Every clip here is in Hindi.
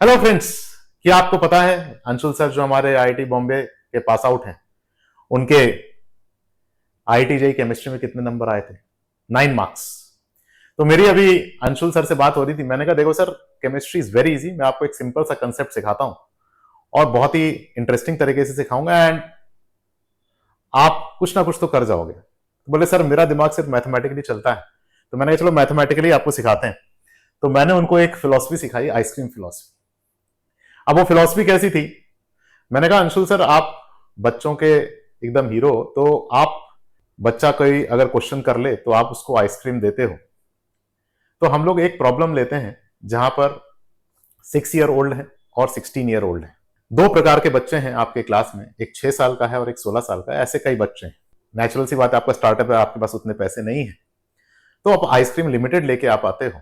हेलो फ्रेंड्स, क्या आपको पता है अंशुल सर जो हमारे आईआईटी बॉम्बे के पास आउट हैं, उनके आईआईटी जेईई केमिस्ट्री में कितने नंबर आए थे? 9 मार्क्स। तो मेरी अभी अंशुल सर से बात हो रही थी। मैंने कहा देखो sir, chemistry is very easy, मैं आपको एक सिंपल सा कंसेप्ट सिखाता हूं और बहुत ही इंटरेस्टिंग तरीके से सिखाऊंगा एंड आप कुछ ना कुछ तो कर जाओगे। तो बोले सर मेरा दिमाग सिर्फ मैथमेटिकली चलता है। तो मैंने कहा चलो मैथमेटिकली आपको सिखाते हैं। तो मैंने उनको एक फिलॉसफी सिखाई, आइसक्रीम फिलॉसफी। अब वो फिलॉसफी कैसी थी? मैंने कहा अंशुल सर आप बच्चों के एकदम हीरो, तो आप बच्चा कोई अगर क्वेश्चन कर ले तो आप उसको आइसक्रीम देते हो। तो हम लोग एक प्रॉब्लम लेते हैं जहां पर 6 ईयर ओल्ड है और 16 ईयर ओल्ड है। दो प्रकार के बच्चे हैं आपके क्लास में, एक 6 साल का है और एक 16 साल का है। ऐसे कई बच्चे हैं। नेचुरल सी बात है, आपका स्टार्टअप है, आपके पास उतने पैसे नहीं है, तो आप आइसक्रीम लिमिटेड लेके आप आते हो।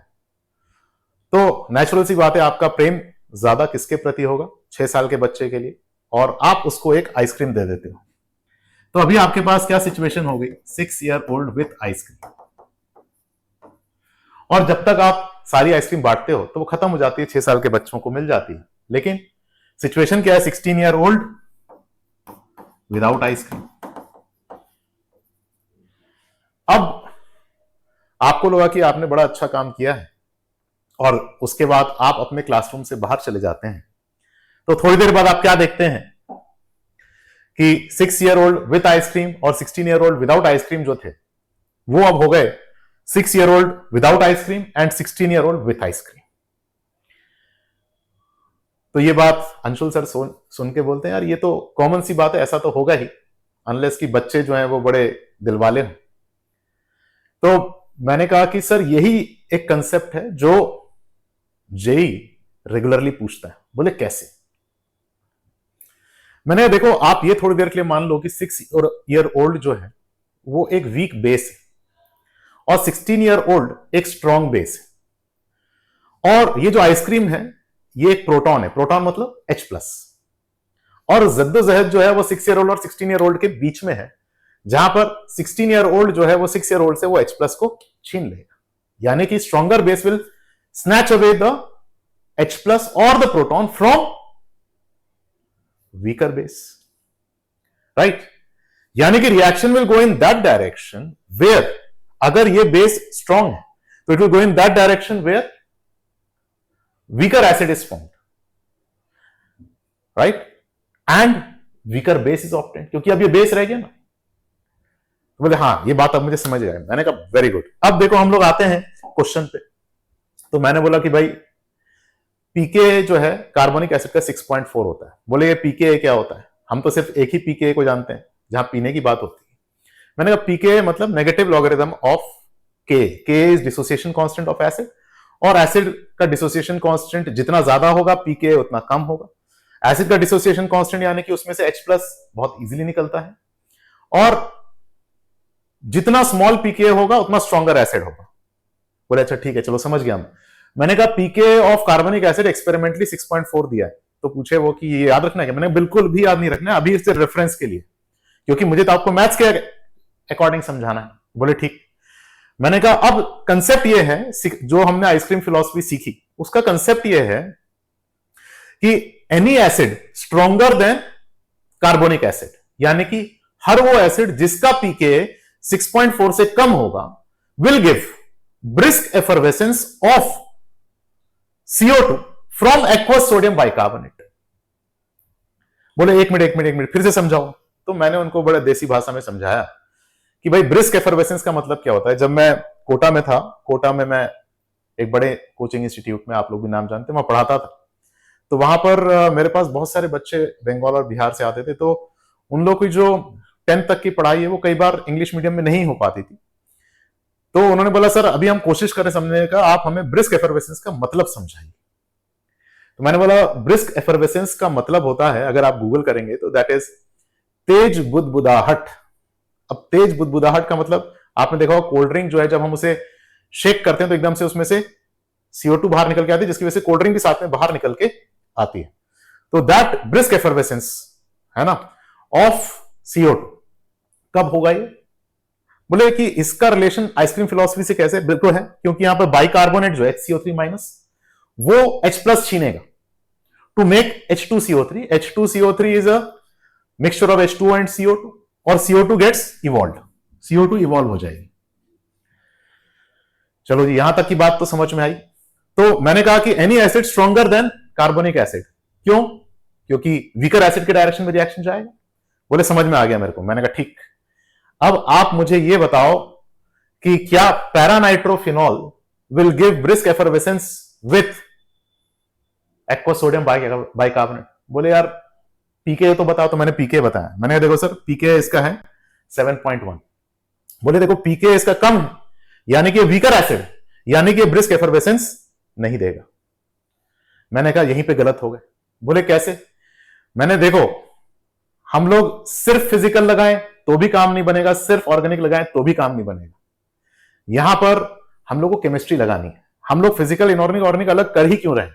तो नेचुरल सी बात है, आपका प्रेम ज्यादा किसके प्रति होगा? 6 साल के बच्चे के लिए, और आप उसको एक आइसक्रीम दे देते हो। तो अभी आपके पास क्या सिचुएशन होगी? 6 ईयर ओल्ड विथ आइसक्रीम। और जब तक आप सारी आइसक्रीम बांटते हो तो वो खत्म हो जाती है, 6 साल के बच्चों को मिल जाती है। लेकिन सिचुएशन क्या है? 16 ईयर ओल्ड विदाउट आइसक्रीम। अब आपको लगा कि आपने बड़ा अच्छा काम किया है और उसके बाद आप अपने क्लासरूम से बाहर चले जाते हैं। तो थोड़ी देर बाद आप क्या देखते हैं कि 6 ईयर ओल्ड विथ आइसक्रीम और 16 ईयर ओल्ड विदाउट आइसक्रीम जो थे, वो अब हो गए 6 year old without ice cream and 16 year old with ice cream. तो ये बात अंशुल सर सुन के बोलते हैं यार ये तो कॉमन सी बात है, ऐसा तो होगा ही, अनलेस कि बच्चे जो हैं वो बड़े दिलवाले हों। तो मैंने कहा कि सर यही एक कंसेप्ट है जो जेई रेगुलरली पूछता है। बोले कैसे? मैंने देखो, आप ये थोड़ी देर के लिए मान लो कि 6 ईयर ओल्ड जो है वो एक वीक बेस है और 16 ईयर ओल्ड एक स्ट्रॉन्ग बेस है। और ये जो आइसक्रीम है ये एक प्रोटॉन है। प्रोटॉन मतलब H+। और जद्दोजहद जो है वो 6 ईयर ओल्ड और 16 ईयर ओल्ड के बीच में है, जहां पर 16 ईयर ओल्ड जो है वो 6 ईयर ओल्ड से वो H+ को छीन लेगा। यानी कि stronger base will snatch away the H+ or the proton from weaker base, right? यानी कि reaction will go in that direction where, अगर ये बेस स्ट्रॉन्ग है तो it will go in that direction where weaker acid is formed, right? And weaker base is obtained, क्योंकि अब ये बेस रह गया ना। तो बोले हाँ ये बात अब मुझे समझ गया। मैंने कहा वेरी गुड। अब देखो हम लोग आते हैं क्वेश्चन पे। तो मैंने बोला कि भाई पीके जो है कार्बोनिक एसिड का 6.4 होता है। बोले ये पीके क्या होता है? हम तो सिर्फ एक ही पीके को जानते हैं जहां पीने की बात होती है। मैंने कहा पीके मतलब नेगेटिव लॉगरिथम ऑफ के। के is dissociation constant of acid, और एसिड का डिसोसिएशन कांस्टेंट जितना ज्यादा होगा पीके उतना कम होगा। एसिड का डिसोसिएशन कांस्टेंट यानी कि उसमें से H+ बहुत इजीली निकलता है, और जितना स्मॉल पीके होगा उतना स्ट्रॉन्गर एसिड होगा। बोले अच्छा ठीक है, चलो समझ गया हम। मैंने कहा पीके ऑफ कार्बोनिक एसिड एक्सपेरिमेंटली 6.4 दिया है। तो पूछे वो कि ये याद रखना है? मैंने बिल्कुल भी याद नहीं रखना है, अभी इससे रेफरेंस के लिए, क्योंकि मुझे तो आपको मैथ्स के अकॉर्डिंग समझाना है। बोले ठीक। मैंने कहा अब कंसेप्ट ये है, जो हमने आइसक्रीम फिलॉसफी सीखी उसका कंसेप्ट ये है कि any acid stronger than carbonic acid, यानी कि हर वो एसिड जिसका पीके 6.4 से कम होगा will give brisk effervescence of CO2 from aqueous sodium bicarbonate. बोले एक मिनट फिर से समझाओ। तो मैंने उनको बड़े देसी भाषा में समझाया कि भाई ब्रिस्क एफरवेसेंस का मतलब क्या होता है। जब मैं कोटा में था, कोटा में मैं एक बड़े कोचिंग इंस्टीट्यूट में, आप लोग भी नाम जानते हैं, वहां पढ़ाता था। तो वहां पर मेरे पास बहुत सारे बच्चे बंगाल और बिहार से आते थे। तो उन लोग की जो 10th तक की पढ़ाई है वो कई बार इंग्लिश मीडियम में नहीं हो पाती थी। तो उन्होंने बोला सर अभी हम कोशिश करें समझने का, आप हमें ब्रिस्क एफरवेसेंस का मतलब समझाइए। तो मैंने बोला ब्रिस्क एफरवेसेंस का मतलब होता है, अगर आप गूगल करेंगे तो दैट इज तेज बुदबुदाहट। अब तेज बुदबुदाहट का मतलब आपने देखा होगा, कोल्ड ड्रिंक जो है जब हम उसे शेक करते हैं तो एकदम से उसमें से CO2 बाहर निकल के आती है, जिसकी वजह से कोल्ड ड्रिंक भी साथ में बाहर निकल के आती है। तो दैट ब्रिस्क एफरवेसेंस है ना ऑफ CO2 कब होगा ये? बोले कि इसका रिलेशन आइसक्रीम फिलॉसफी से कैसे? बिल्कुल है, क्योंकि यहां पर बाइकार्बोनेट जो है HCO3- वो H+ छीनेगा। to make H2CO3. H2CO3 is a mixture of H2O and CO2 और CO2 gets evolved. CO2 evolve हो जाएगी. चलो जी, यहां तक की बात तो समझ में आई. तो मैंने कहा कि any acid stronger than carbonic acid. क्यों? क्योंकि वीकर एसिड के डायरेक्शन में रिएक्शन जाएगा. बोले समझ में आ गया मेरे को. मैंने कहा ठीक. अब आप मुझे ये बताओ कि क्या paranitrophenol will give brisk effervescence with aqueous sodium bicarbonate. बोले यार पीके तो बताओ. तो मैंने पीके बताया. मैंने देखो सर पीके इसका है 7.1. बोले देखो पीके इसका कम है, यानी कि वीकर एसिड, यानी कि ब्रिस्क एफरवेसेंस नहीं देगा. मैंने कहा यहीं पे गलत हो गए. बोले कैसे? मैंने देखो हम लोग सिर्फ फिजिकल लगाएं तो भी काम नहीं बनेगा, सिर्फ ऑर्गेनिक लगाएं तो भी काम नहीं बनेगा. यहां पर हम लोग को केमिस्ट्री लगानी है. हम लोग फिजिकल इनऑर्गेनिक अलग कर ही क्यों रहे?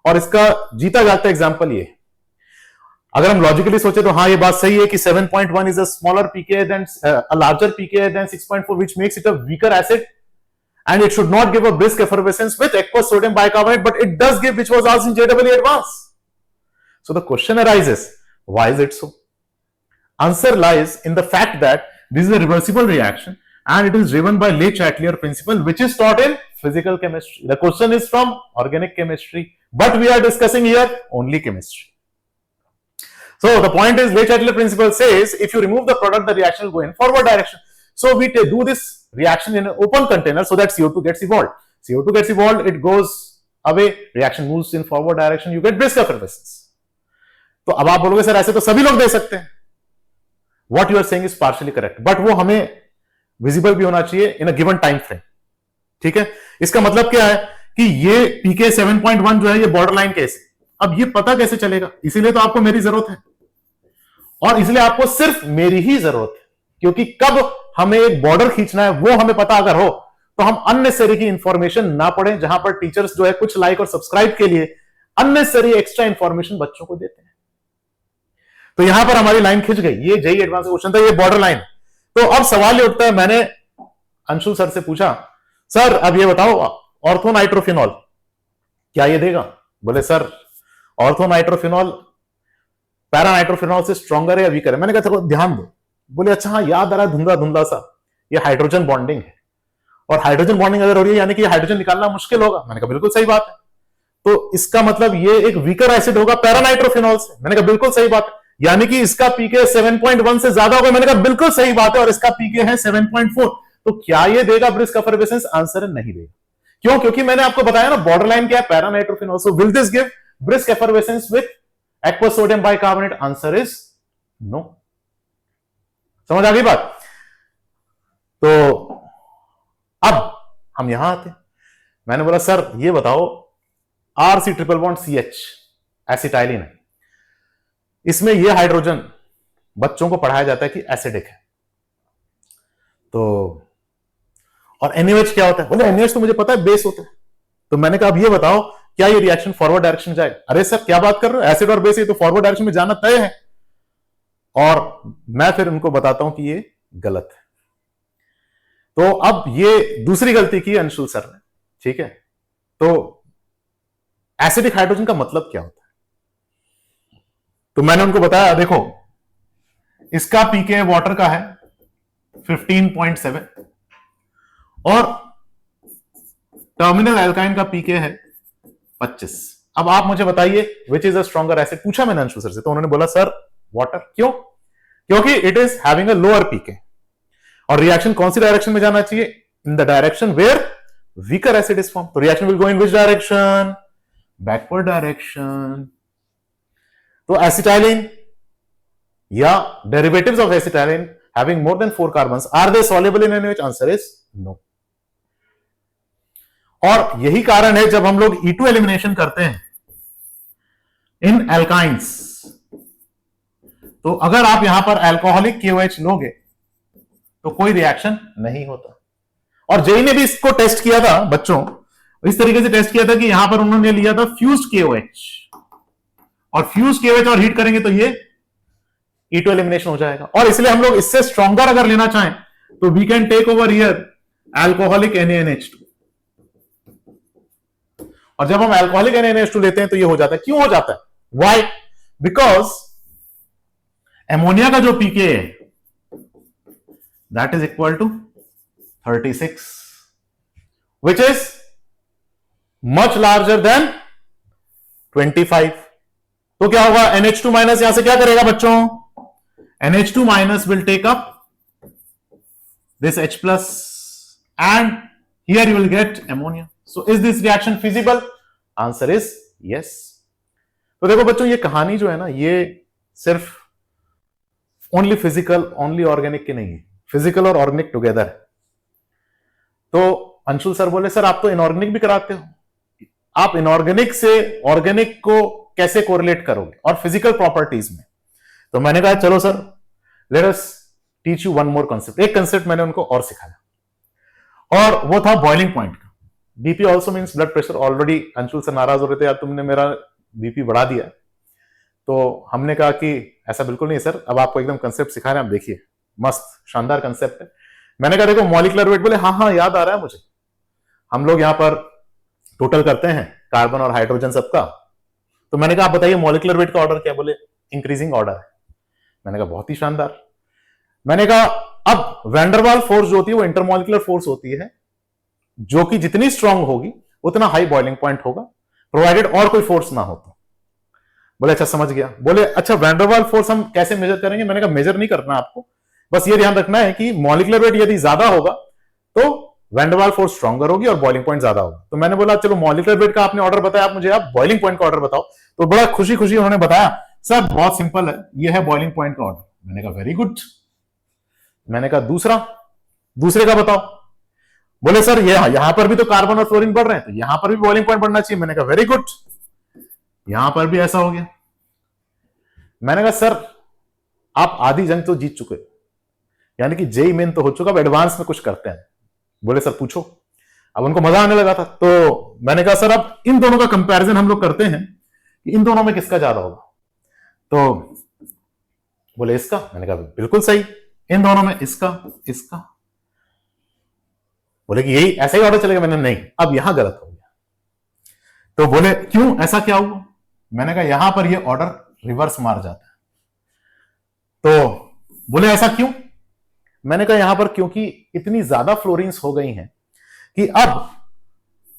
और इसका जीता जागता एग्जांपल ये, अगर हम लॉजिकली सोचे तो हाँ ये बात सही है कि 7.1 is a smaller pK than a larger pK than 6.4 which makes it a weaker acid and it should not give a brisk effervescence with aqueous sodium bicarbonate, but it does give, which was asked in JEE Advanced. So the question arises, why is it so? Answer lies in the fact that this is a reversible reaction and it is driven by Le Chatelier principle, which is taught in physical chemistry. The question is from organic chemistry, but we are discussing here only chemistry. So the point is, Le Chatelier principle says if you remove the product, the reaction will go in forward direction. So we do this reaction in an open container so that CO2 gets evolved. CO2 gets evolved, it goes away, reaction moves in forward direction, you get brisk effervescence. तो अब आप बोलोगे सर ऐसे तो सभी लोग दे सकते हैं. What you are saying is partially correct, but वो हमें विजिबल भी होना चाहिए in a given time frame. ठीक है? इसका मतलब क्या है कि ये पीके 7.1 जो है ये बॉर्डर लाइन केस है. अब ये पता कैसे चलेगा? इसीलिए तो आपको मेरी जरूरत है और इसलिए आपको सिर्फ मेरी ही जरूरत है, क्योंकि कब हमें एक बॉर्डर खींचना है वो हमें पता अगर हो तो हम अननेसेसरी की इंफॉर्मेशन ना पढ़ें, जहां पर टीचर्स जो है कुछ लाइक और सब्सक्राइब के लिए अननेसेसरी एक्स्ट्रा इंफॉर्मेशन बच्चों को देते हैं. तो यहां पर हमारी लाइन खिंच गई. ये जेईई एडवांस क्वेश्चन था, ये बॉर्डर लाइन. तो अब सवाल ये उठता है, मैंने अंशुल सर से पूछा सर अब ये बताओ ऑर्थोनाइट्रोफिनॉल क्या ये देगा? बोले सर ऑर्थोनाइट्रोफिनॉल पैरानाइट्रोफिनॉल से स्ट्रॉन्गर है या वीकर है? मैंने कहा ध्यान दो. बोले अच्छा हाँ याद आ रहा है धुंधला धुंधला सा, ये हाइड्रोजन बॉन्डिंग है और हाइड्रोजन बॉन्डिंग अगर हो रही है यानी कि हाइड्रोजन निकालना मुश्किल होगा. मैंने कहा बिल्कुल सही बात है. तो इसका मतलब ये एक वीकर एसिड होगा पैरानाइट्रोफिनॉल से. मैंने कहा बिल्कुल सही बात है, यानी कि इसका पीके 7.1 से ज्यादा होगा. मैंने कहा बिल्कुल सही बात है, और इसका पीके है 7.4. तो क्या ये देगा ब्रिस्क एफरवेसेंस? आंसर है नहीं देगा. क्यों? क्योंकि मैंने आपको बताया ना बॉर्डर लाइन क्या है, paranitrophenol. So will this give brisk effervescence with aqueous sodium bicarbonate? Answer is no. समझ आ गई बात? तो अब हम यहां आते. मैंने बोला सर ये बताओ RC triple bond CH acetylene है, इसमें ये हाइड्रोजन बच्चों को पढ़ाया जाता है कि एसिडिक है. तो और NaOH क्या होता है? बोले NaOH तो मुझे पता है बेस होता है. तो मैंने कहा अब ये बताओ क्या ये रिएक्शन फॉरवर्ड डायरेक्शन जाएगा? अरे सर क्या बात कर रहे हो, एसिड और बेस ये तो फॉरवर्ड डायरेक्शन में जाना तय है. और मैं फिर उनको बताता हूं कि ये गलत है. तो अब ये दूसरी गलती की अंशुल सर ने. ठीक है? तो एसिडिक हाइड्रोजन का मतलब क्या होता है? तो मैंने उनको बताया देखो इसका पीके वाटर का है 15.7 और टर्मिनल एल्काइन का पीके है 25. अब आप मुझे बताइए which is a stronger acid? पूछा मैंने अंशुल सर से, तो उन्होंने बोला सर वाटर. क्यों? क्योंकि it is having a lower pKa. और रिएक्शन कौन सी डायरेक्शन में जाना चाहिए? In the direction where weaker acid is form. तो reaction will go in which direction? Backward direction. तो एसिटाइलिन या derivatives of acetylene having more than 4 carbons, are they soluble in NaOH? Answer is no. और यही कारण है जब हम लोग E2 एलिमिनेशन करते हैं इन एल्काइंस, तो अगर आप यहां पर अल्कोहलिक KOH लोगे तो कोई रिएक्शन नहीं होता. और जेई ने भी इसको टेस्ट किया था बच्चों, इस तरीके से टेस्ट किया था कि यहां पर उन्होंने लिया था फ्यूज्ड KOH, और फ्यूज्ड KOH और हीट करेंगे तो ये E2 एलिमिनेशन हो जाएगा. और इसलिए हम लोग इससे स्ट्रॉन्गर अगर लेना चाहें तो we can take over here alcoholic NaNH2. और जब हम अल्कोहलिक NaNH2 लेते हैं तो ये हो जाता है. क्यों हो जाता है? वाई? बिकॉज एमोनिया का जो पीके है that is equal to 36, which is much larger than 25। तो क्या होगा, NH2 माइनस यहां से क्या करेगा बच्चों, NH2 minus will take up this H plus and here you will get ammonia. So is this reaction feasible? Answer is yes. तो देखो बच्चों, ये कहानी जो है ना, ये सिर्फ ओनली फिजिकल ओनली ऑर्गेनिक की नहीं है, फिजिकल और ऑर्गेनिक टुगेदर है। तो अंशुल सर बोले सर आप तो इनऑर्गेनिक भी कराते हो, आप इनऑर्गेनिक से ऑर्गेनिक को कैसे कोरिलेट करोगे और फिजिकल प्रॉपर्टीज में? तो मैंने कहा चलो sir let us teach you one more concept. एक कंसेप्ट मैंने उनको और सिखाया और वो था बॉइलिंग पॉइंट का। BP also means blood pressure. Already Anshul sir नाराज हो रहे थे, यार तुमने मेरा बीपी बढ़ा दिया। तो हमने कहा कि ऐसा बिल्कुल नहीं सर, अब आपको एकदम कंसेप्ट सिखा रहे हैं, आप देखिए मस्त शानदार कंसेप्ट है। मैंने कहा देखो मॉलिक्यूलर वेट, बोले हाँ हाँ याद आ रहा है मुझे, हम लोग यहां पर टोटल करते हैं कार्बन और हाइड्रोजन सबका। तो मैंने कहा आप बताइए मॉलिक्यूलर वेट का ऑर्डर क्या? बोले इंक्रीजिंग ऑर्डर है। मैंने कहा बहुत ही शानदार। मैंने कहा अब वैंडरवाल फोर्स जो होती है वो इंटरमॉलिक्यूलर फोर्स होती है, जो कि जितनी स्ट्रांग होगी उतना हाई बॉइलिंग पॉइंट होगा, प्रोवाइडेड और कोई फोर्स ना हो तो। बोले अच्छा समझ गया। बोले अच्छा वैंडरवाल फोर्स हम कैसे मेजर करेंगे? मैंने कहा मेजर नहीं करना आपको, बस ये ध्यान रखना है कि मॉलिक्यूलर वेट यदि ज्यादा होगा तो वैंडरवाल फोर्स स्ट्रॉन्गर होगी और बॉइलिंग पॉइंट ज्यादा होगा। तो मैंने बोला चलो मॉलिक्यूलर वेट का आपने ऑर्डर बताया, आप मुझे आप बॉइलिंग पॉइंट का ऑर्डर बताओ। तो बड़ा खुशी खुशी उन्होंने बताया सर बहुत सिंपल है, ये है बॉइलिंग पॉइंट का ऑर्डर। मैंने कहा वेरी गुड। मैंने कहा दूसरे का बताओ। बोले सर ये यहां पर भी तो कार्बन और फ्लोरीन बढ़ रहे हैं, तो यहां पर भी बॉइलिंग पॉइंट बढ़ना चाहिए। मैंने कहा वेरी गुड, यहां पर भी ऐसा हो गया। मैंने कहा सर आप आधी जंग तो जीत चुके, यानी कि जेई मेन तो हो चुका, अब एडवांस में कुछ करते हैं। बोले सर पूछो। अब उनको मजा आने लगा था, तो मैंने कहा सर अब इन दोनों का कंपैरिजन हम लोग करते हैं कि इन दोनों में किसका ज्यादा होगा। तो बोले इसका। मैंने कहा बिल्कुल सही, इन दोनों में इसका। बोले कि यही ऐसा ही ऑर्डर चलेगा। मैंने नहीं, अब यहां गलत हो गया। तो बोले क्यों, ऐसा क्या हुआ? मैंने कहा यहां पर ये ऑर्डर रिवर्स मार जाता है। तो बोले ऐसा क्यों? मैंने कहा यहां पर क्योंकि इतनी ज्यादा फ्लोरीन्स हो गई हैं कि अब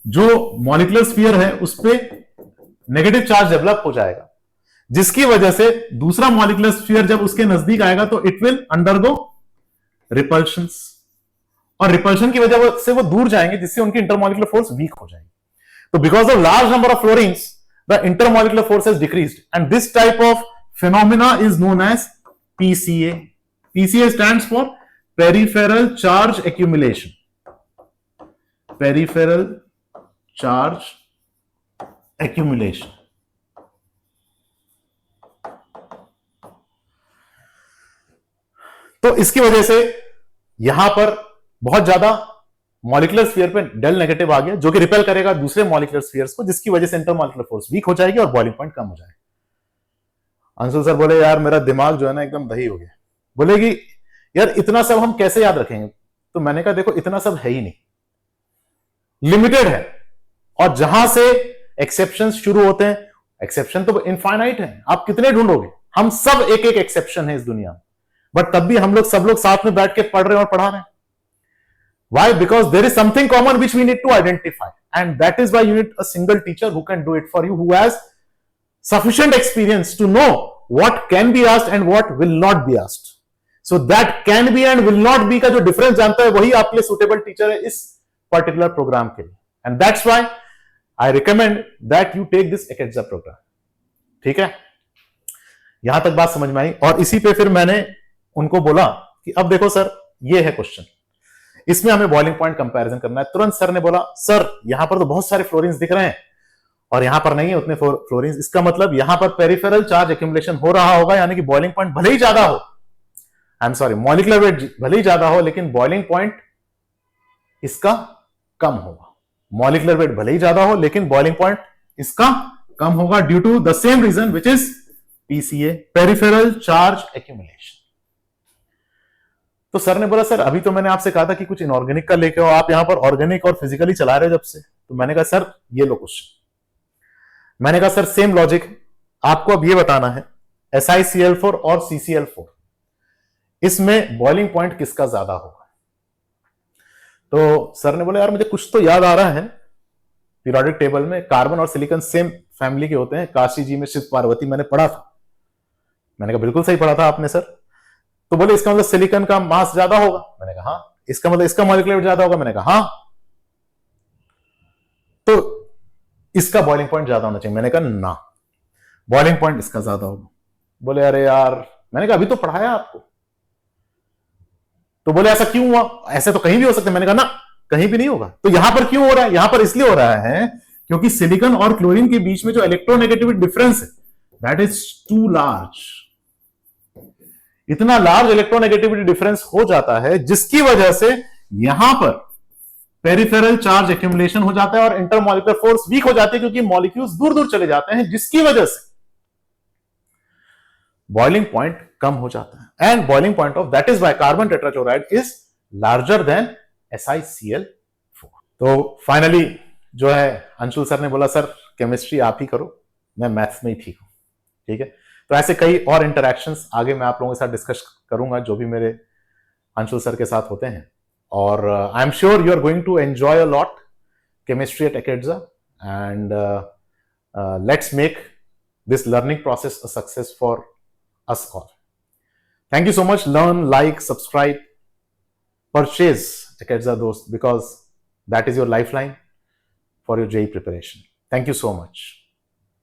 जो मॉलिक्यूलर स्फीयर है उस पर नेगेटिव चार्ज डेवलप हो जाएगा, जिसकी वजह से दूसरा मॉलिक्यूलर स्फीयर जब उसके नजदीक आएगा तो इट विल अंडरगो रिपल्शंस, और रिपल्शन की वजह से वो दूर जाएंगे, जिससे उनकी इंटरमॉलिक्यूलर फोर्स वीक हो जाएगी। तो because of large number of fluorines the intermolecular force has decreased and this type of phenomena is known as PCA. PCA stands for peripheral charge accumulation. Peripheral charge accumulation. तो इसकी वजह से यहां पर बहुत ज्यादा मॉलिक्यूलर स्फीयर पे डेल नेगेटिव आ गया, जो कि रिपेल करेगा दूसरे मॉलिक्यूलर स्फीयर्स को, जिसकी वजह से इंटरमॉलिक्यूलर फोर्स वीक हो जाएगी और बॉइलिंग पॉइंट कम हो जाएगा। अंशुल सर बोले यार मेरा दिमाग जो है ना एकदम दही हो गया। बोले कि यार इतना सब हम कैसे याद रखेंगे? तो मैंने कहा देखो इतना सब है ही नहीं, लिमिटेड है, और जहां से एक्सेप्शंस शुरू होते हैं, एक्सेप्शन तो इनफाइनाइट है, आप कितने ढूंढोगे? हम सब एक एक एक्सेप्शन है इस दुनिया में, बट तब भी हम लोग सब लोग साथ में बैठ के पढ़ रहे हैं और पढ़ा रहे हैं। Why? Because there is something common which we need to identify, and that is why you need a single teacher who can do it for you, who has sufficient experience to know what can be asked and what will not be asked. So that can be and will not be का जो डिफरेंस जानता है वही आपके लिए सुटेबल टीचर है इस पर्टिकुलर प्रोग्राम के लिए, and that's why I recommend that you take this ECETSA program. ठीक है, यहां तक बात समझ में आई। और इसी पे फिर मैंने उनको बोला कि अब देखो सर ये है क्वेश्चन, इसमें हमें बॉइलिंग पॉइंट कंपैरिजन करना है। तुरंत सर ने बोला सर यहां पर तो बहुत सारे फ्लोरीन्स दिख रहे हैं और यहां पर नहीं है उतने फ्लोरीन्स, इसका मतलब यहां पर पेरिफेरल चार्ज एक्यूमुलेशन हो रहा होगा, यानी कि बॉइलिंग पॉइंट भले ही ज्यादा हो, I am sorry molecular weight भले ही ज्यादा हो, लेकिन बॉइलिंग पॉइंट इसका कम होगा। मॉलिक्यूलर वेट भले ही ज्यादा हो लेकिन बॉइलिंग पॉइंट इसका कम होगा, due to the same reason which is PCA, peripheral charge accumulation. तो सर ने बोला सर अभी तो मैंने आपसे कहा था कि कुछ इनऑर्गेनिक का लेके आओ, आप यहां पर ऑर्गेनिक और फिजिकली चला रहे हो जब से। तो मैंने कहा सर ये लो क्वेश्चन। मैंने कहा सर सेम लॉजिक, आपको अब ये बताना है SiCl4 और CCl4 इसमें बॉइलिंग पॉइंट किसका ज्यादा होगा। तो सर ने बोला यार मुझे कुछ तो याद आ रहा है, पीरियोडिक टेबल में कार्बन और सिलिकॉन सेम फैमिली के होते हैं, काशी जी में शिव पार्वती मैंने पढ़ा था। मैंने कहा बिल्कुल सही पढ़ा था आपने सर। तो बोले इसका मतलब सिलिकॉन का मास ज्यादा होगा। मैंने कहा हाँ। इसका मतलब इसका मॉलिक्यूलर वेट ज्यादा होगा। मैंने कहा हाँ। तो इसका बॉइलिंग पॉइंट ज्यादा होना चाहिए। मैंने कहा ना, बॉइलिंग पॉइंट इसका ज्यादा होगा। बोले अरे यार, मैंने कहा अभी तो पढ़ाया आपको। तो बोले ऐसा क्यों हुआ, ऐसे तो कहीं भी हो सकता है। मैंने कहा ना, कहीं भी नहीं होगा। तो यहां पर क्यों हो रहा है, यहां पर इसलिए हो रहा है क्योंकि सिलिकॉन और क्लोरीन के बीच में जो इलेक्ट्रोनेगेटिविटी डिफरेंस है दैट इज टू लार्ज। इतना लार्ज इलेक्ट्रोनेगेटिविटी डिफरेंस हो जाता है जिसकी वजह से यहां पर पेरिफेरल चार्ज एक्यूमुलेशन हो जाता है और इंटरमॉलिक्यूलर फोर्स वीक हो जाती है क्योंकि मॉलिक्यूल्स दूर दूर चले जाते हैं, जिसकी वजह से बॉइलिंग पॉइंट कम हो जाता है। And boiling point of that is why carbon tetrachloride is larger than SiCl4। तो फाइनली जो है अंशुल सर ने बोला सर केमिस्ट्री आप ही करो, मैं मैथ्स में ही ठीक हूं। ठीक है, तो ऐसे कई और इंटरैक्शंस आगे मैं आप लोगों के साथ डिस्कस करूंगा जो भी मेरे अंशुल सर के साथ होते हैं। और I am sure you are going to enjoy a lot chemistry at अकेडजा and let's make this learning process a success for us all. Thank you so much. Learn, like, subscribe, purchase Acadza Dost because that is your lifeline for your JEE preparation. Thank you so much.